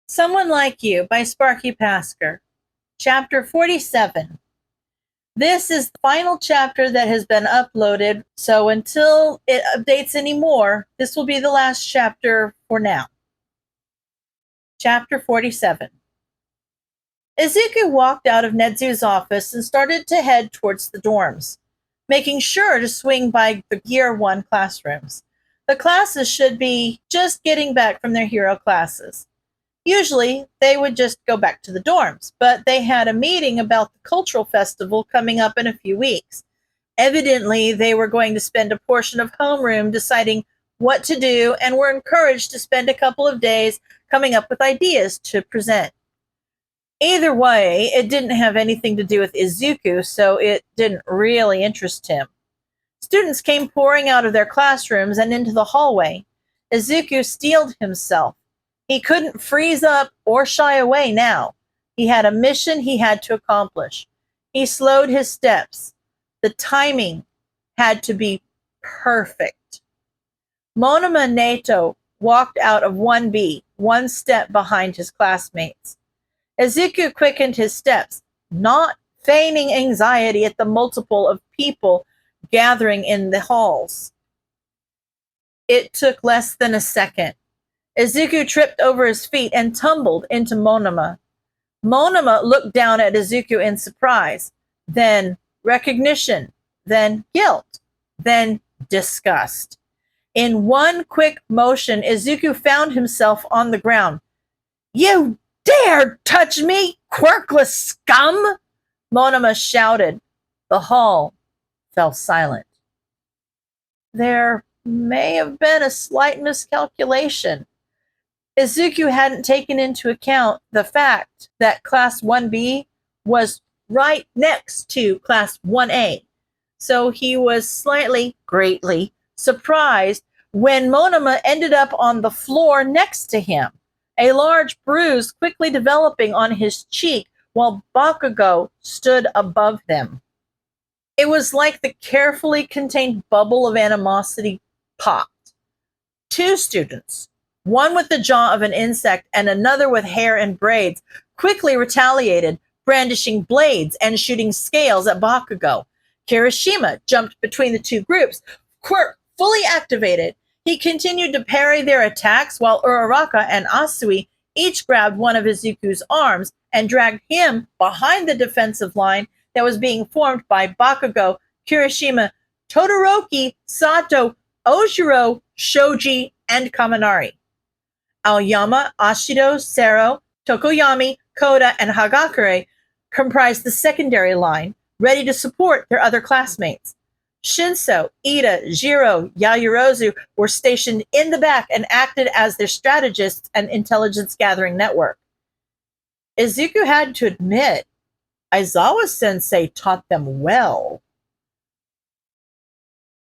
Someone Like You by Sparkypasker, Chapter 47. This is the final chapter that has been uploaded, so until it updates anymore, this will be the last chapter for now. Chapter 47. Izuku walked out of Nedzu's office and started to head towards the dorms, making sure to swing by the Year 1 classrooms. The classes should be just getting back from their hero classes. Usually, they would just go back to the dorms, but they had a meeting about the cultural festival coming up in a few weeks. Evidently, they were going to spend a portion of homeroom deciding what to do and were encouraged to spend a couple of days coming up with ideas to present. Either way, it didn't have anything to do with Izuku, so it didn't really interest him. Students came pouring out of their classrooms and into the hallway. Izuku steeled himself. He couldn't freeze up or shy away now. He had a mission he had to accomplish. He slowed his steps. The timing had to be perfect. Monoma Nato walked out of 1B, one step behind his classmates. Izuku quickened his steps, not feigning anxiety at the multiple of people gathering in the halls. It took less than a second. Izuku tripped over his feet and tumbled into Monoma. Monoma looked down at Izuku in surprise, then recognition, then guilt, then disgust. In one quick motion, Izuku found himself on the ground. "You dare touch me, quirkless scum!" Monoma shouted. The hall fell silent. There may have been a slight miscalculation. Izuku hadn't taken into account the fact that Class 1B was right next to Class 1A, so he was greatly surprised when Monoma ended up on the floor next to him, a large bruise quickly developing on his cheek while Bakugo stood above them. It was like the carefully contained bubble of animosity popped. Two students, one with the jaw of an insect and another with hair and braids, quickly retaliated, brandishing blades and shooting scales at Bakugo. Kirishima jumped between the two groups, quirk fully activated. He continued to parry their attacks while Uraraka and Asui each grabbed one of Izuku's arms and dragged him behind the defensive line that was being formed by Bakugo, Kirishima, Todoroki, Sato, Ojiro, Shoji, and Kaminari. Aoyama, Ashido, Sero, Tokoyami, Koda, and Hagakure comprised the secondary line, ready to support their other classmates. Shinso, Ida, Jiro, Yaoyorozu were stationed in the back and acted as their strategists and intelligence-gathering network. Izuku had to admit, Aizawa-sensei taught them well.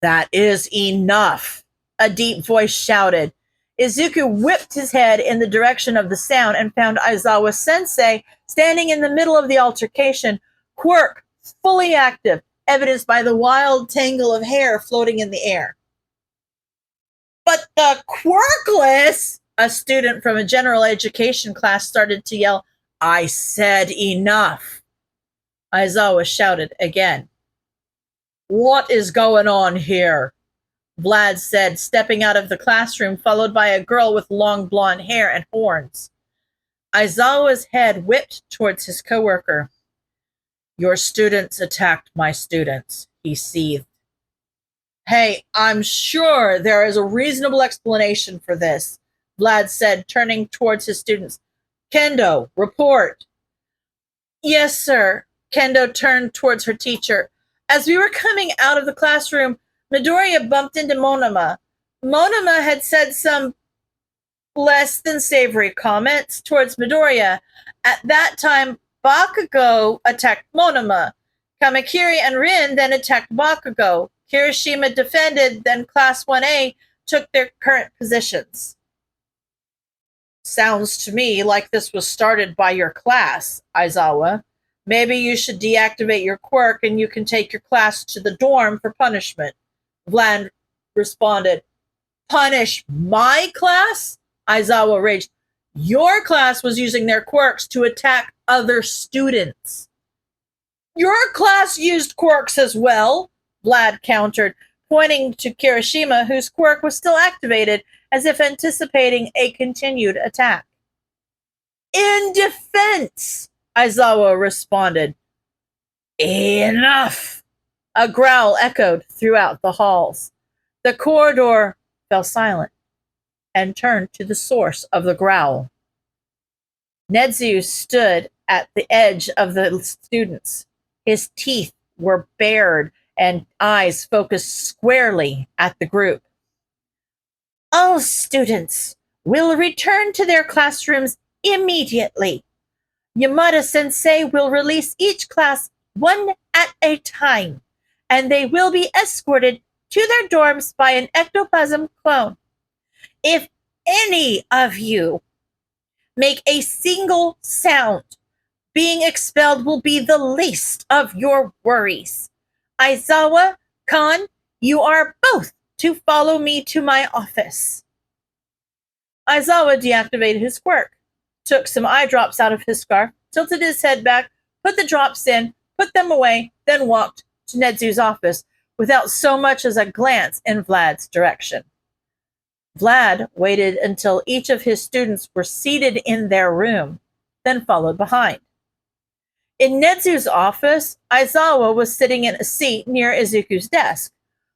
"That is enough," a deep voice shouted. Izuku whipped his head in the direction of the sound and found Aizawa-sensei standing in the middle of the altercation, quirk fully active, evidenced by the wild tangle of hair floating in the air. "But the quirkless!" a student from a general education class started to yell. "I said enough!" Aizawa shouted again. "What is going on here?" Vlad said, stepping out of the classroom, followed by a girl with long blonde hair and horns. Aizawa's head whipped towards his coworker. "Your students attacked my students," he seethed. "Hey, I'm sure there is a reasonable explanation for this," Vlad said, turning towards his students. "Kendo, report." "Yes, sir." Kendo turned towards her teacher. "As we were coming out of the classroom, Midoriya bumped into Monoma. Monoma had said some less than savory comments towards Midoriya. At that time, Bakugo attacked Monoma. Kamakiri and Rin then attacked Bakugo. Kirishima defended, then Class 1A took their current positions." "Sounds to me like this was started by your class, Aizawa. Maybe you should deactivate your quirk and you can take your class to the dorm for punishment," Vlad responded. "Punish my class?" Aizawa raged. Your class was using their quirks to attack other students. Your class used quirks as well, Vlad countered, pointing to Kirishima, whose quirk was still activated, as if anticipating a continued attack. In defense, Aizawa responded. Enough! A growl echoed throughout the halls. The corridor fell silent and turned to the source of the growl. Nedzu stood at the edge of the students. His teeth were bared and eyes focused squarely at the group. All students will return to their classrooms immediately. Yamada-sensei will release each class one at a time, and they will be escorted to their dorms by an ectoplasm clone. If any of you make a single sound, being expelled will be the least of your worries. Aizawa, Khan, you are both to follow me to my office. Aizawa deactivated his quirk, took some eye drops out of his scarf, tilted his head back, put the drops in, put them away, then walked to Nedzu's office without so much as a glance in Vlad's direction. Vlad waited until each of his students were seated in their room, then followed behind. In Nedzu's office, Aizawa was sitting in a seat near Izuku's desk.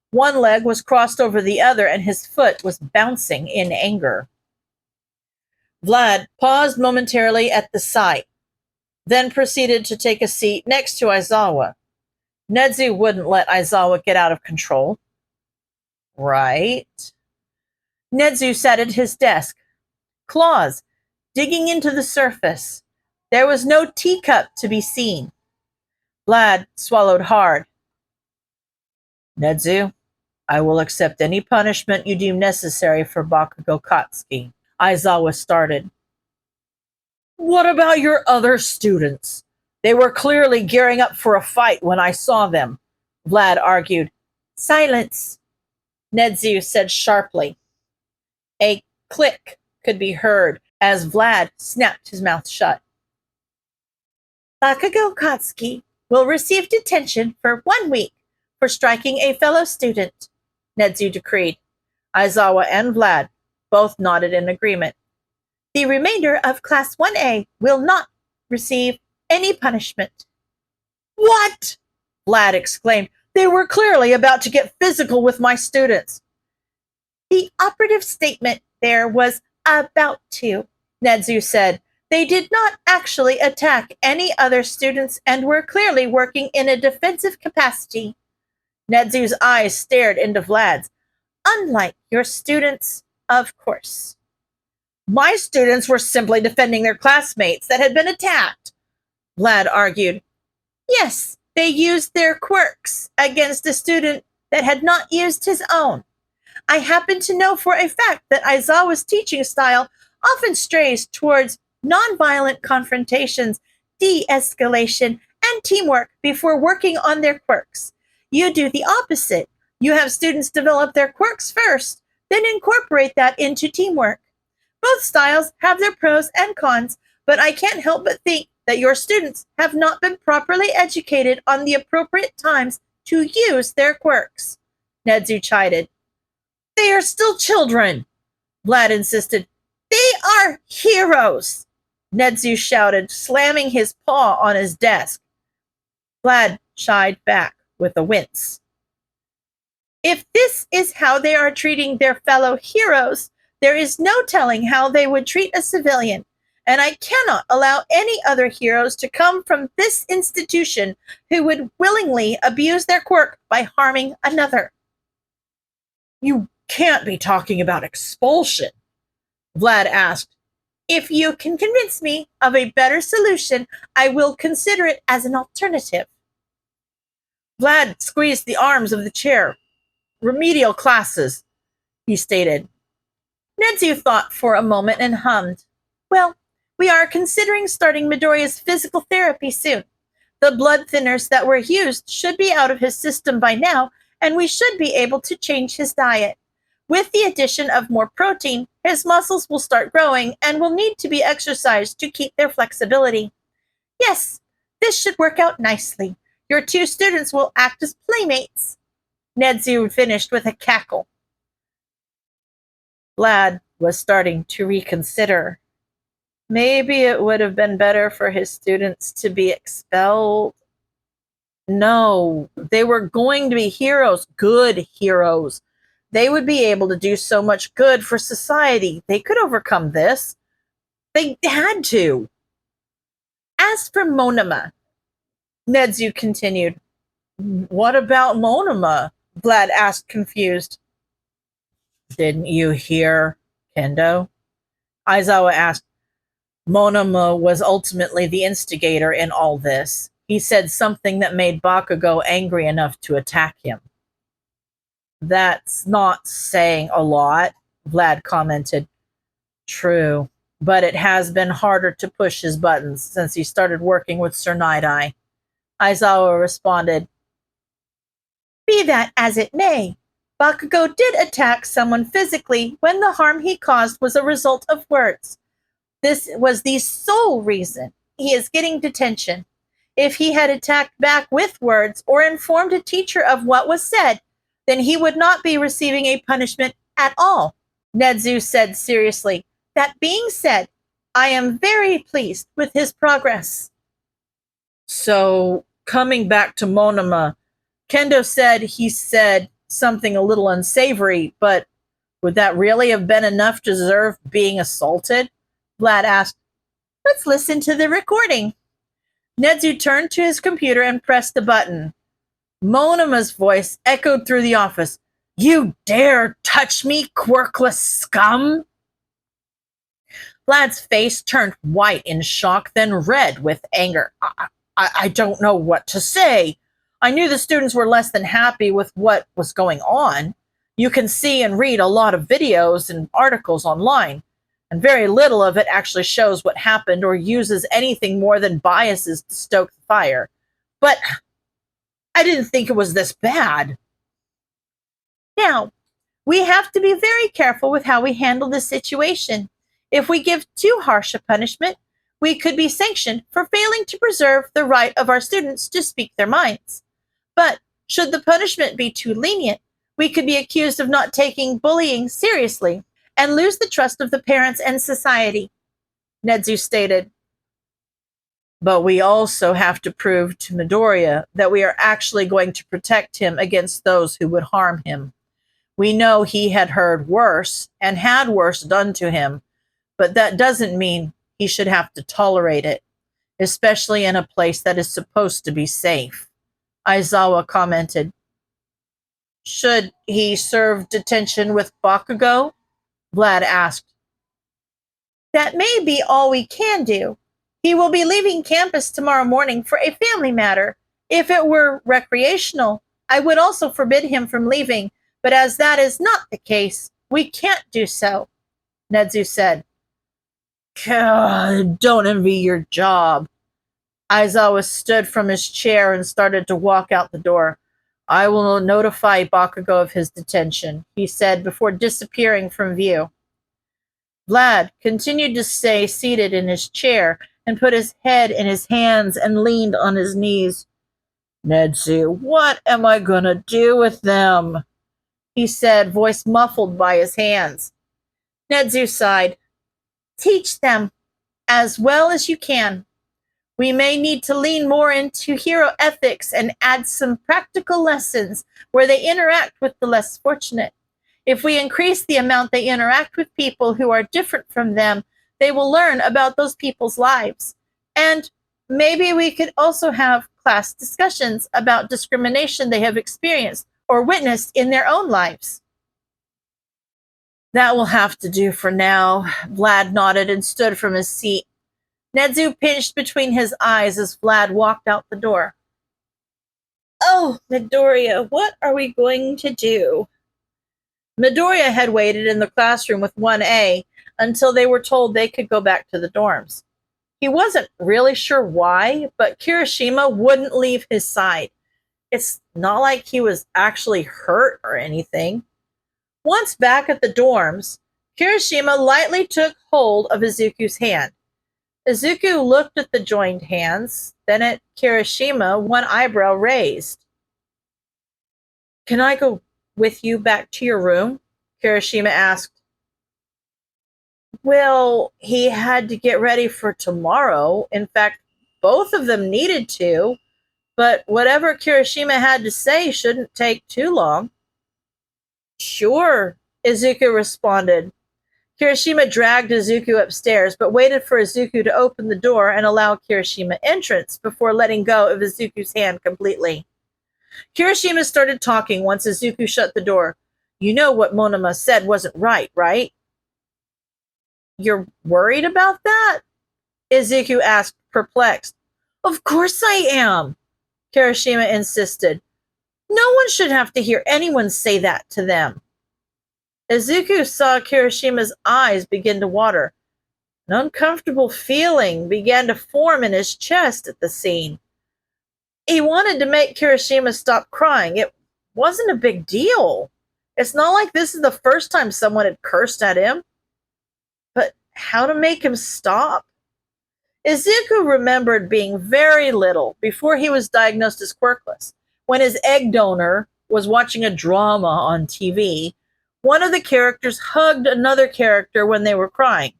One leg was crossed over the other, and his foot was bouncing in anger. Vlad paused momentarily at the sight, then proceeded to take a seat next to Aizawa. Nedzu wouldn't let Aizawa get out of control. Right? Nedzu sat at his desk, claws digging into the surface. There was no teacup to be seen. Vlad swallowed hard. Nedzu, I will accept any punishment you deem necessary for Bakugo Katsuki, Aizawa started. What about your other students? They were clearly gearing up for a fight when I saw them, Vlad argued. Silence, Nedzu said sharply. A click could be heard as Vlad snapped his mouth shut. Bakugo Katsuki will receive detention for 1 week for striking a fellow student, Nedzu decreed. Aizawa and Vlad both nodded in agreement. The remainder of Class 1A will not receive any punishment. What? Vlad exclaimed. They were clearly about to get physical with my students. The operative statement there was about to, Nedzu said. They did not actually attack any other students and were clearly working in a defensive capacity. Nedzu's eyes stared into Vlad's. Unlike your students, of course. My students were simply defending their classmates that had been attacked, Vlad argued. Yes, they used their quirks against a student that had not used his own. I happen to know for a fact that Aizawa's teaching style often strays towards nonviolent confrontations, de-escalation, and teamwork before working on their quirks. You do the opposite. You have students develop their quirks first, then incorporate that into teamwork. Both styles have their pros and cons, but I can't help but think that your students have not been properly educated on the appropriate times to use their quirks, Nedzu chided. They are still children, Vlad insisted. They are heroes, Nedzu shouted, slamming his paw on his desk. Vlad shied back with a wince. If this is how they are treating their fellow heroes, there is no telling how they would treat a civilian, and I cannot allow any other heroes to come from this institution who would willingly abuse their quirk by harming another. You can't be talking about expulsion, Vlad asked. If you can convince me of a better solution, I will consider it as an alternative. Vlad squeezed the arms of the chair. Remedial classes, he stated. Nedzu thought for a moment and hummed. Well, we are considering starting Midoriya's physical therapy soon. The blood thinners that were used should be out of his system by now, and we should be able to change his diet. With the addition of more protein, his muscles will start growing and will need to be exercised to keep their flexibility. Yes, this should work out nicely. Your two students will act as playmates. Nedzu finished with a cackle. Vlad was starting to reconsider. Maybe it would have been better for his students to be expelled. No, they were going to be heroes, good heroes. They would be able to do so much good for society. They could overcome this. They had to. As for Monoma, Nedzu continued. What about Monoma? Vlad asked, confused. Didn't you hear, Kendo? Aizawa asked. Monoma was ultimately the instigator in all this. He said something that made Bakugo angry enough to attack him. That's not saying a lot, Vlad commented. True, but it has been harder to push his buttons since he started working with Sir Night-Eye. Aizawa responded, Be that as it may, Bakugo did attack someone physically when the harm he caused was a result of words. This was the sole reason he is getting detention. If he had attacked back with words or informed a teacher of what was said, then he would not be receiving a punishment at all. Nedzu said seriously. That being said, I am very pleased with his progress. So, coming back to Monoma, Kendo said he said something a little unsavory, but would that really have been enough to deserve being assaulted? Vlad asked. Let's listen to the recording. Nedzu turned to his computer and pressed a button. Monoma's voice echoed through the office. You dare touch me, quirkless scum? Vlad's face turned white in shock, then red with anger. I don't know what to say. I knew the students were less than happy with what was going on. You can see and read a lot of videos and articles online, and very little of it actually shows what happened or uses anything more than biases to stoke the fire. But I didn't think it was this bad. Now, we have to be very careful with how we handle this situation. If we give too harsh a punishment, we could be sanctioned for failing to preserve the right of our students to speak their minds. But should the punishment be too lenient, we could be accused of not taking bullying seriously and lose the trust of the parents and society, Nedzu stated. But we also have to prove to Midoriya that we are actually going to protect him against those who would harm him. We know he had heard worse and had worse done to him, but that doesn't mean he should have to tolerate it, especially in a place that is supposed to be safe. Aizawa commented. Should he serve detention with Bakugo? Vlad asked. That may be all we can do. He will be leaving campus tomorrow morning for a family matter. If it were recreational, I would also forbid him from leaving, but as that is not the case, we can't do so, Nedzu said. Don't envy your job. Aizawa stood from his chair and started to walk out the door. I will notify Bakugo of his detention, he said before disappearing from view. Vlad continued to stay seated in his chair and put his head in his hands and leaned on his knees. Nedzu, what am I going to do with them? He said, voice muffled by his hands. Nedzu sighed. Teach them as well as you can. We may need to lean more into hero ethics and add some practical lessons where they interact with the less fortunate. If we increase the amount they interact with people who are different from them, they will learn about those people's lives. And maybe we could also have class discussions about discrimination they have experienced or witnessed in their own lives. That will have to do for now. Vlad nodded and stood from his seat. Nedzu pinched between his eyes as Vlad walked out the door. Oh, Midoriya, what are we going to do? Midoriya had waited in the classroom with 1A until they were told they could go back to the dorms. He wasn't really sure why, but Kirishima wouldn't leave his side. It's not like he was actually hurt or anything. Once back at the dorms, Kirishima lightly took hold of Izuku's hand. Izuku looked at the joined hands, then at Kirishima, one eyebrow raised. "Can I go with you back to your room?" Kirishima asked. Well, he had to get ready for tomorrow. In fact, both of them needed to, but whatever Kirishima had to say shouldn't take too long. "Sure," Izuku responded. Kirishima dragged Izuku upstairs, but waited for Izuku to open the door and allow Kirishima entrance before letting go of Izuku's hand completely. Kirishima started talking once Izuku shut the door. "You know what Monoma said wasn't right, right?" "You're worried about that?" Izuku asked, perplexed. "Of course I am," Kirishima insisted. "No one should have to hear anyone say that to them." Izuku saw Kirishima's eyes begin to water. An uncomfortable feeling began to form in his chest at the scene. He wanted to make Kirishima stop crying. It wasn't a big deal. It's not like this is the first time someone had cursed at him. But how to make him stop? Izuku remembered being very little before he was diagnosed as quirkless. When his egg donor was watching a drama on TV, one of the characters hugged another character when they were crying.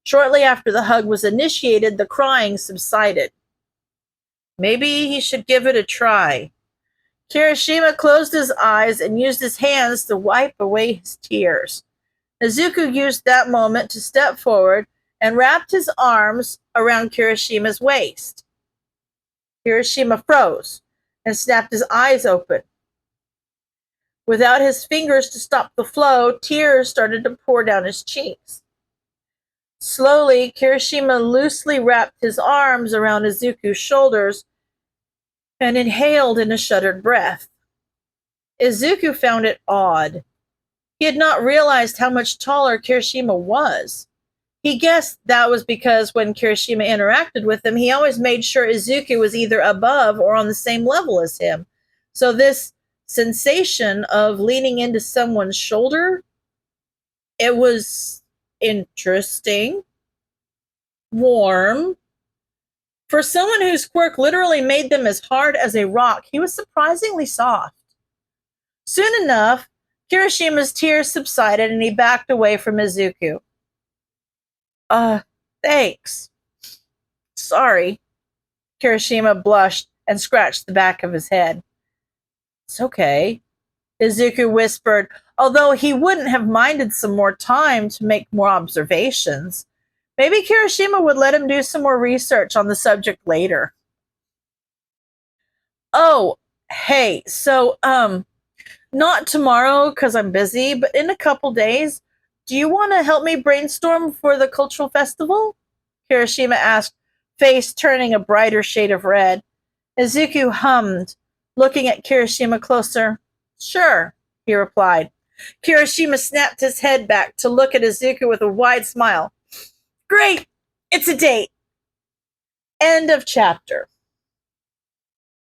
Shortly after the hug was initiated, the crying subsided. Maybe he should give it a try. Kirishima closed his eyes and used his hands to wipe away his tears. Izuku used that moment to step forward and wrapped his arms around Kirishima's waist. Kirishima froze and snapped his eyes open. Without his fingers to stop the flow, tears started to pour down his cheeks. Slowly, Kirishima loosely wrapped his arms around Izuku's shoulders and inhaled in a shuddered breath. Izuku found it odd. He had not realized how much taller Kirishima was. He guessed that was because when Kirishima interacted with him, he always made sure Izuku was either above or on the same level as him. So this sensation of leaning into someone's shoulder, it was interesting, warm. For someone whose quirk literally made them as hard as a rock, he was surprisingly soft. Soon enough, Kirishima's tears subsided and he backed away from Izuku. Thanks. Sorry." Kirishima blushed and scratched the back of his head. "It's okay," Izuku whispered, although he wouldn't have minded some more time to make more observations. Maybe Kirishima would let him do some more research on the subject later. "Oh, hey, so, not tomorrow because I'm busy, but in a couple days, do you want to help me brainstorm for the cultural festival?" Kirishima asked, face turning a brighter shade of red. Izuku hummed, looking at Kirishima closer. "Sure," he replied. Kirishima snapped his head back to look at Izuku with a wide smile. "Great! It's a date!" End of chapter.